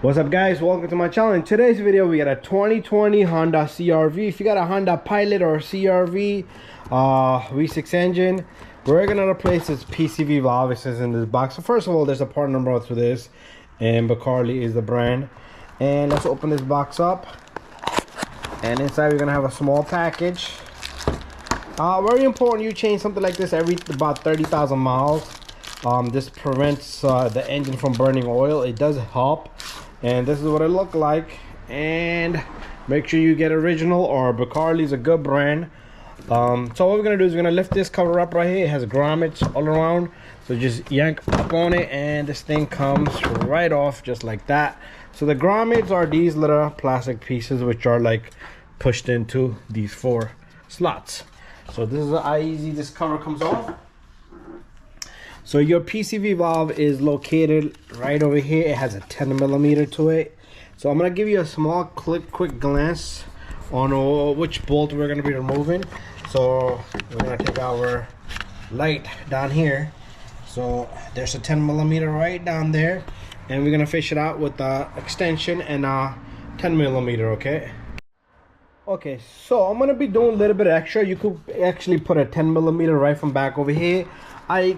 What's up, guys? Welcome to my channel. In today's video we got a 2020 Honda CRV. If you got a Honda Pilot or CRV V6 engine, we're gonna replace this PCV valve. It says in this box. So first of all, there's a part number to this, and Bacardi is the brand. And let's open this box up, and inside we're gonna have a small package. Very important, you change something like this every about 30,000 miles. This prevents the engine from burning oil. It does help, and this is what it looked like. And make sure you get original, or Bacardi is a good brand. So what we're gonna do is we're gonna lift this cover up right here. It has grommets all around, so just yank up on it and this thing comes right off just like that. So the grommets are these little plastic pieces which are like pushed into these 4 slots. So this is how easy this cover comes off. So your PCV valve is located right over here. It has a 10 millimeter to it. So I'm gonna give you a small quick glance on which bolt we're gonna be removing. So we're gonna take our light down here. So there's a 10 millimeter right down there, and we're gonna fish it out with the extension and 10 millimeter. Okay, so I'm gonna be doing a little bit extra. You could actually put a 10 millimeter right from back over here. I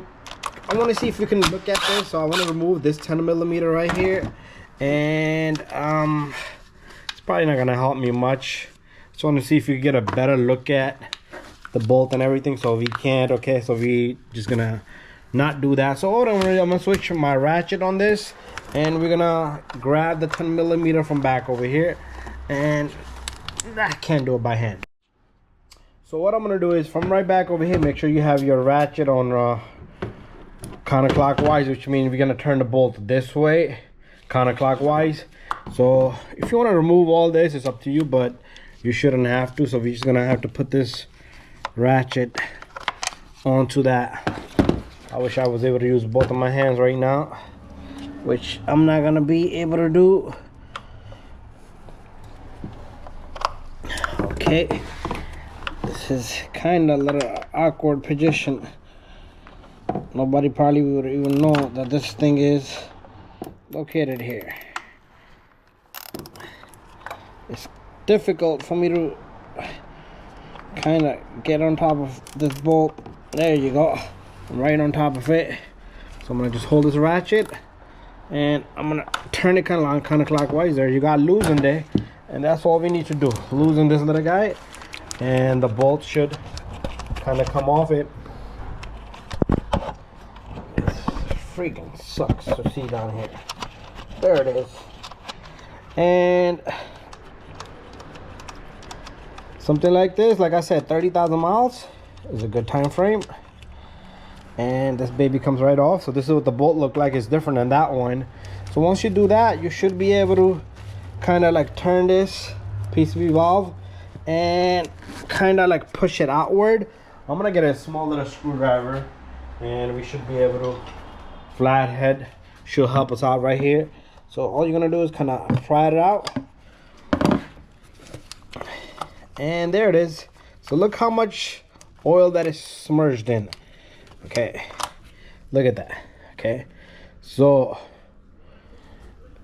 want to see if you can look at this. So I want to remove this 10 millimeter right here, and it's probably not gonna help me much. Just want to see if you can get a better look at the bolt and everything. So we can't, okay, so we just gonna not do that. So what I'm gonna switch my ratchet on this, and we're gonna grab the 10 millimeter from back over here, and I can't do it by hand. So what I'm gonna do is from right back over here, make sure you have your ratchet on counterclockwise, which means we're gonna turn the bolt this way, counterclockwise. So if you want to remove all this, it's up to you, but you shouldn't have to. So we're just gonna have to put this ratchet onto that. I wish I was able to use both of my hands right now, which I'm not gonna be able to do. Okay, this is kind of a little awkward position. Nobody probably would even know that this thing is located here. It's difficult for me to kind of get on top of this bolt. There you go. I'm right on top of it. So I'm gonna just hold this ratchet, and I'm gonna turn it kind of counterclockwise. There you got, loosen there, and that's all we need to do. Loosen this little guy, and the bolt should kind of come off it. Freaking sucks to see down here. There it is. And something like this, like I said, 30,000 miles is a good time frame, and this baby comes right off. So this is what the bolt looked like. It's different than that one. So once you do that, you should be able to kind of like turn this PCV valve and kind of like push it outward. I'm gonna get a small little screwdriver, and we should be able to, flathead should help us out right here. So all you're gonna do is kind of pry it out, and there it is. So look how much oil that is submerged in. Okay, look at that. Okay, so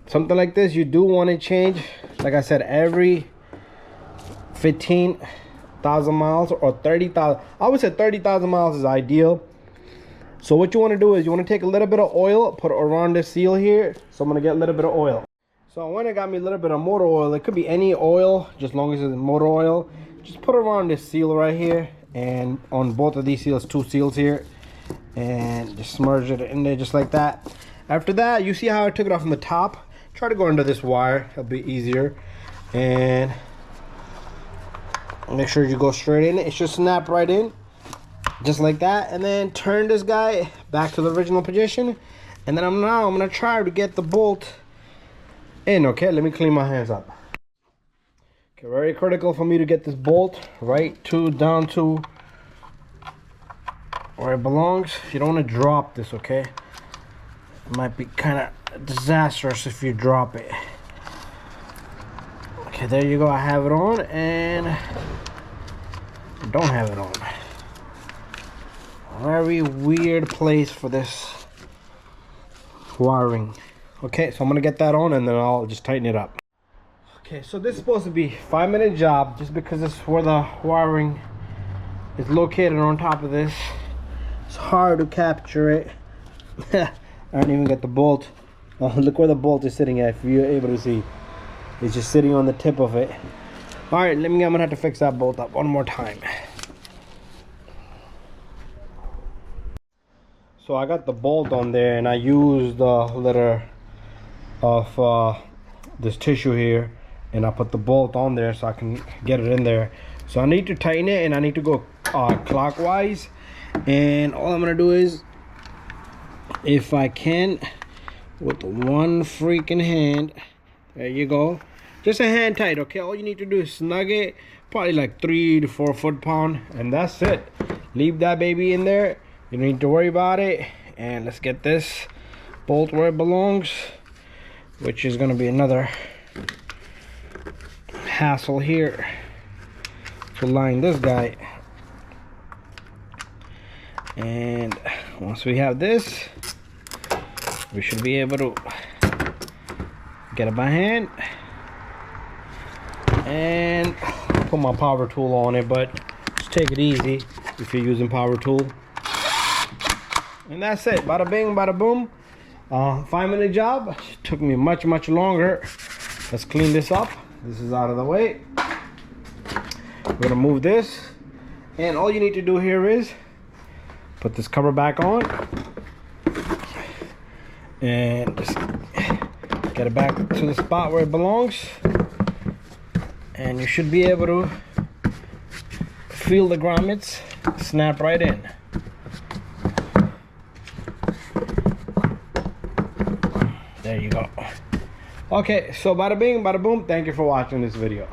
something like this, you do want to change, like I said, every 15,000 miles or 30,000. I would say 30,000 miles is ideal. So what you want to do is you want to take a little bit of oil, put it around this seal here. So I'm going to get a little bit of oil. So when it got me a little bit of motor oil, it could be any oil, just long as it's motor oil. Just put it around this seal right here, and on both of these seals, 2 seals here, and just submerge it in there just like that. After that, you see how I took it off from the top. Try to go under this wire, it'll be easier, and make sure you go straight in. It should snap right in just like that, and then turn this guy back to the original position, and then I'm gonna try to get the bolt in. Okay, let me clean my hands up. Okay, very critical for me to get this bolt down to where it belongs. You don't want to drop this, okay? It might be kind of disastrous if you drop it. Okay, there you go. I have it on, and I don't have it on. Very weird place for this wiring. Okay, so I'm gonna get that on and then I'll just tighten it up. Okay, so this is supposed to be 5-minute job just because this is where the wiring is located on top of this. It's hard to capture it. I don't even get the bolt. Oh, look where the bolt is sitting at, if you're able to see. It's just sitting on the tip of it. All right, I'm gonna have to fix that bolt up one more time. So I got the bolt on there and I used a little of this tissue here, and I put the bolt on there so I can get it in there. So I need to tighten it and I need to go clockwise, and all I'm gonna do is, if I can, with one freaking hand, there you go, just a hand tight. Okay, all you need to do is snug it, probably like 3 to 4 foot-pound, and that's it. Leave that baby in there, you don't need to worry about it. And let's get this bolt where it belongs, which is going to be another hassle here to line this guy. And once we have this, we should be able to get it by hand and put my power tool on it, but just take it easy if you're using power tool. And that's it. Bada bing, bada boom. 5-minute job. Took me much longer. Let's clean this up. This is out of the way. We're gonna move this, and all you need to do here is put this cover back on and just get it back to the spot where it belongs, and you should be able to feel the grommets snap right in. There you go. Okay, so bada bing, bada boom. Thank you for watching this video.